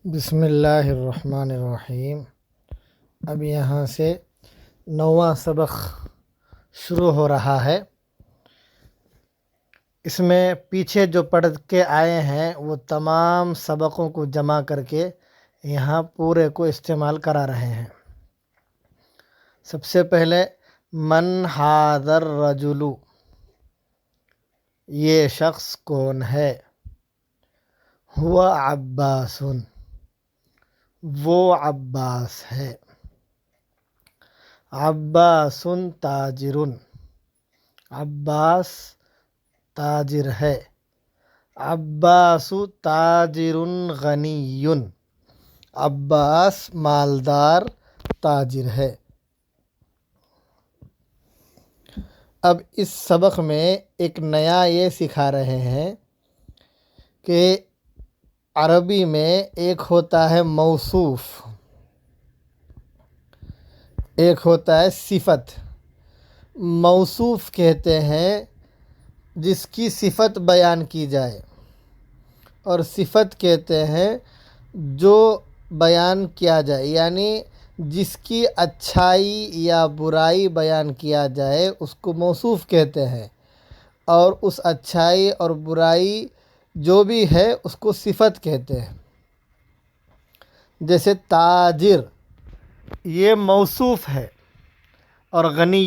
بسم اللہ الرحمن الرحیم۔ اب یہاں سے 9واں سبق شروع ہو رہا ہے۔ اس میں پیچھے جو پڑھ کے آئے ہیں وہ تمام سبقوں کو جمع کر کے یہاں پورے کو استعمال کرا رہے ہیں۔ سب سے پہلے من ھذا الرجل، یہ شخص کون ہے؟ ہوا عباس، وہ عباس ہے۔ عباس تاجر، عباس تاجر ہے۔ عباس تاجر غنی، عباس مالدار تاجر ہے۔ اب اس سبق میں ایک نیا یہ سکھا رہے ہیں کہ عربی میں ایک ہوتا ہے موصوف، ایک ہوتا ہے صفت۔ موصوف کہتے ہیں جس کی صفت بیان کی جائے، اور صفت کہتے ہیں جو بیان کیا جائے، یعنی جس کی اچھائی یا برائی بیان کیا جائے اس کو موصوف کہتے ہیں، اور اس اچھائی اور برائی جو بھی ہے اس کو صفت کہتے ہیں۔ جیسے تاجر یہ موصوف ہے اور غنی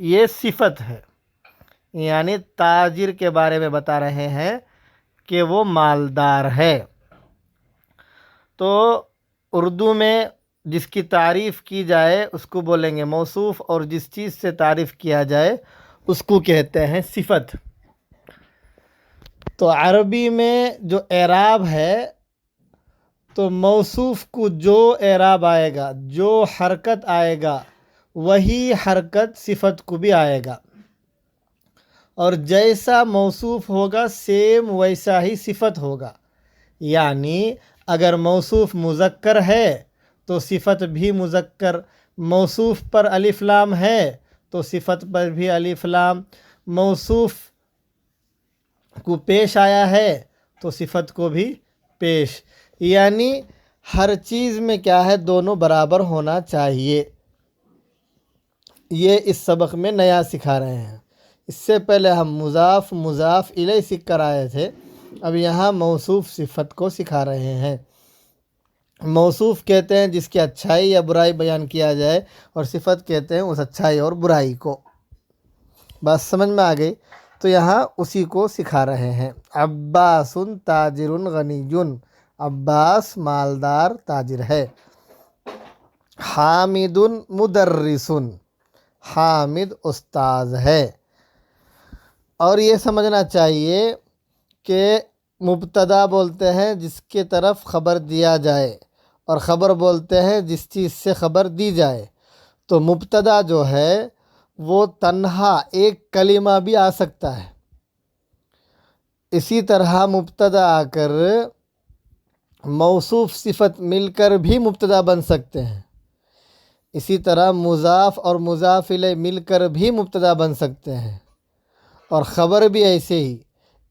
یہ صفت ہے، یعنی تاجر کے بارے میں بتا رہے ہیں کہ وہ مالدار ہے۔ تو اردو میں جس کی تعریف کی جائے اس کو بولیں گے موصوف، اور جس چیز سے تعریف کیا جائے اس کو کہتے ہیں صفت۔ تو عربی میں جو اعراب ہے تو موصوف کو جو اعراب آئے گا، جو حرکت آئے گا، وہی حرکت صفت کو بھی آئے گا، اور جیسا موصوف ہوگا سیم ویسا ہی صفت ہوگا۔ یعنی اگر موصوف مذکر ہے تو صفت بھی مذکر، موصوف پر الف لام ہے تو صفت پر بھی الف لام، موصوف کو پیش آیا ہے تو صفت کو بھی پیش، یعنی ہر چیز میں کیا ہے، دونوں برابر ہونا چاہیے۔ یہ اس سبق میں نیا سکھا رہے ہیں۔ اس سے پہلے ہم مضاف مضاف الیہ سیکھ کر آئے تھے، اب یہاں موصوف صفت کو سکھا رہے ہیں۔ موصوف کہتے ہیں جس کی اچھائی یا برائی بیان کیا جائے، اور صفت کہتے ہیں اس اچھائی اور برائی کو۔ بات سمجھ میں آ گئی؟ تو یہاں اسی کو سکھا رہے ہیں۔ عباس تاجر غنی، عباس مالدار تاجر ہے۔ حامد مدرس، حامد استاذ ہے۔ اور یہ سمجھنا چاہیے کہ مبتدا بولتے ہیں جس کے طرف خبر دیا جائے، اور خبر بولتے ہیں جس چیز سے خبر دی جائے۔ تو مبتدا جو ہے وہ تنہا ایک کلمہ بھی آ سکتا ہے، اسی طرح مبتدا آ کر موصوف صفت مل کر بھی مبتدا بن سکتے ہیں، اسی طرح مضاف اور مضاف الیہ مل کر بھی مبتدا بن سکتے ہیں، اور خبر بھی ایسے ہی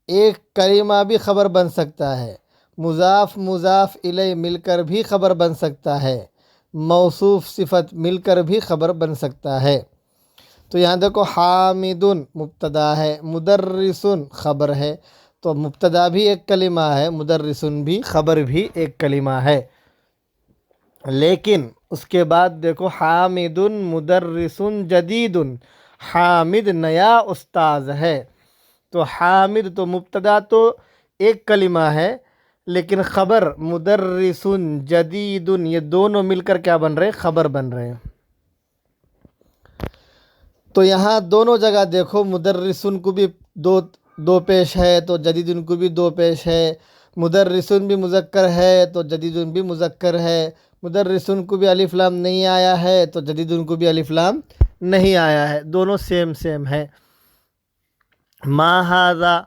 ایک کلمہ بھی خبر بن سکتا ہے، مضاف مضاف الیہ مل کر بھی خبر بن سکتا ہے، موصوف صفت مل کر بھی خبر بن سکتا ہے۔ تو یہاں دیکھو حامد مبتدا ہے، مدرس خبر ہے، تو مبتدا بھی ایک کلمہ ہے، مدرس بھی خبر بھی ایک کلمہ ہے۔ لیکن اس کے بعد دیکھو حامد مدرس جدید، حامد نیا استاذ ہے۔ تو حامد تو مبتدا تو ایک کلمہ ہے، لیکن خبر مدرس جدید یہ دونوں مل کر کیا بن رہے؟ خبر بن رہے ہیں۔ تو یہاں دونوں جگہ دیکھو مدرسن کو بھی دو پیش ہے تو جدیدن کو بھی دو پیش ہے، مدرسن بھی مذکر ہے تو جدیدن بھی مذکر ہے، مدرسن کو بھی الف لام نہیں آیا ہے تو جدیدن کو بھی الف لام نہیں آیا ہے، دونوں سیم سیم ہے۔ ما ھذا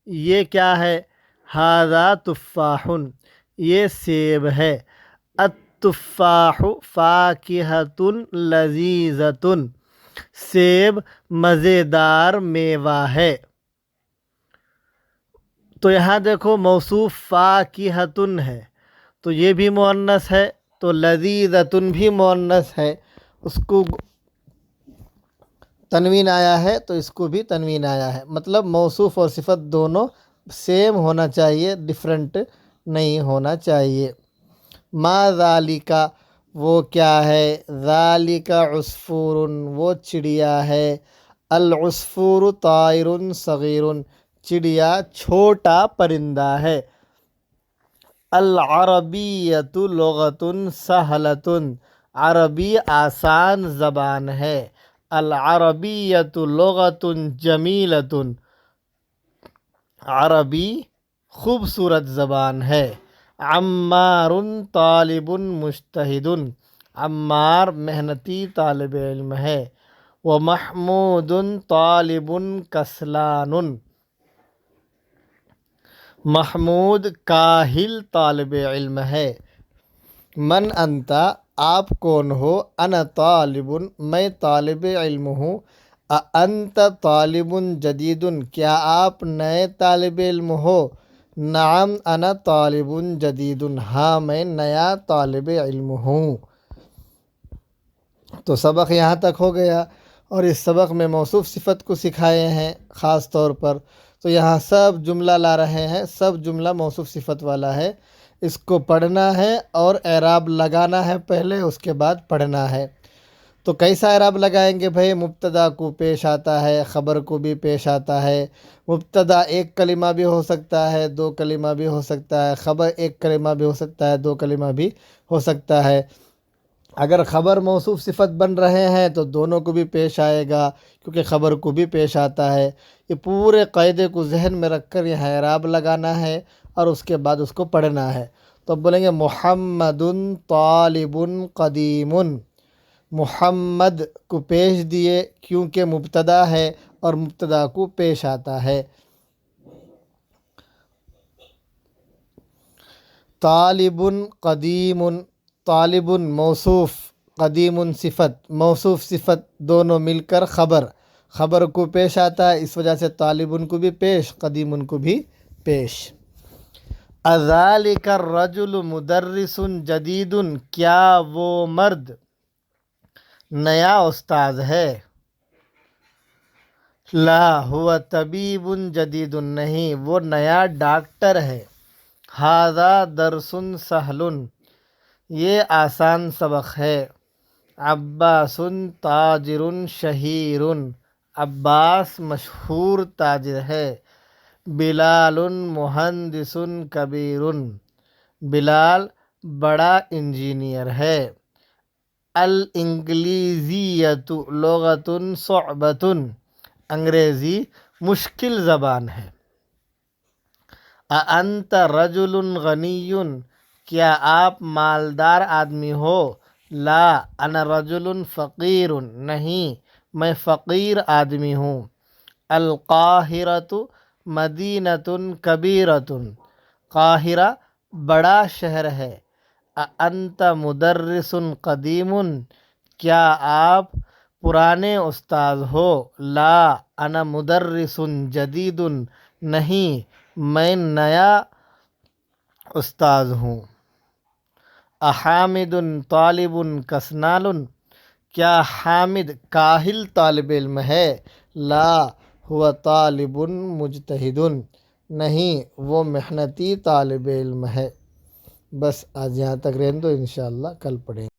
یہ کیا ہے؟ ھذا تفاح یہ سیب ہے۔ التفاح فاکہۃ لذیذۃ سیب مزیدار میوہ ہے۔ تو یہاں دیکھو موصوف فاکہۃ ہے، تو یہ بھی مؤنث ہے، تو لذیذۃن بھی مؤنث ہے، اس کو تنوین آیا ہے تو اس کو بھی تنوین آیا ہے، مطلب موصوف اور صفت دونوں سیم ہونا چاہیے، ڈفرنٹ نہیں ہونا چاہیے۔ ما ذالک، وہ کیا ہے، ذالک عصفور، وہ چڑیا ہے، العصفور طائر صغیر، چڑیا چھوٹا پرندہ ہے، العربیۃ لغۃ سہلۃ، عربی آسان زبان ہے، العربیۃ لغۃ جمیلۃ، عربی خوبصورت زبان ہے، عمار طالب مجتہد، عمار محنتی طالب علم ہے، ومحمود طالب کسلان، محمود کاہل طالب علم ہے۔ من انت، آپ کون ہو، انا طالب، میں طالب علم ہوں، انت طالب جدید، کیا آپ نئے طالب علم ہو، نعم انا طالب جدید، ہاں میں نیا طالب علم ہوں۔ تو سبق یہاں تک ہو گیا، اور اس سبق میں موصوف صفت کو سکھائے ہیں خاص طور پر، تو یہاں سب جملہ لا رہے ہیں، سب جملہ موصوف صفت والا ہے، اس کو پڑھنا ہے اور اعراب لگانا ہے پہلے، اس کے بعد پڑھنا ہے۔ تو کیسا اعراب لگائیں گے بھائی، مبتدا کو پیش آتا ہے، خبر کو بھی پیش آتا ہے، مبتدا ایک کلمہ بھی ہو سکتا ہے، دو کلمہ بھی ہو سکتا ہے، خبر ایک کلمہ بھی ہو سکتا ہے، دو کلمہ بھی ہو سکتا ہے۔ اگر خبر موصوف صفت بن رہے ہیں تو دونوں کو بھی پیش آئے گا، کیونکہ خبر کو بھی پیش آتا ہے۔ یہ پورے قاعدے کو ذہن میں رکھ کر یہاں اعراب لگانا ہے اور اس کے بعد اس کو پڑھنا ہے۔ تو اب بولیں گے محمد طالب قدیم، محمد کو پیش دیے کیونکہ مبتدا ہے اور مبتدا کو پیش آتا ہے۔ طالب قدیم، طالب موصوف، قدیم صفت، موصوف صفت دونوں مل کر خبر، خبر کو پیش آتا ہے، اس وجہ سے طالب کو بھی پیش، قدیم کو بھی پیش۔ اذالک الرجل مدرس جدید، کیا وہ مرد نیا استاذ ہے، لا هو طبیب جدید، نہیں وہ نیا ڈاکٹر ہے، ھذا درس سہل، یہ آسان سبق ہے، عباس تاجر شہیر، عباس مشہور تاجر ہے، بلال مہندس کبیر، بلال بڑا انجینئر ہے، الانگلیزیۃ لغۃ صعبۃ، انگریزی مشکل زبان ہے، اانت رجل غنی، کیا آپ مالدار آدمی ہو، لا انا رجل فقیر، نہیں میں فقیر آدمی ہوں، القاہرۃ مدینۃ کبیرۃ، قاہرہ بڑا شہر ہے، اانت مدرس قدیم، کیا آپ پرانے استاذ ہو، لا انا مدرس جدید، نہیں میں نیا استاذ ہوں، احامد طالب کسلان، کیا حامد کاہل طالب علم ہے، لا هو طالب مجتہد، نہیں وہ محنتی طالب علم ہے۔ بس آج یہاں تک رہنے دو، انشاءاللہ کل پڑھیں گے۔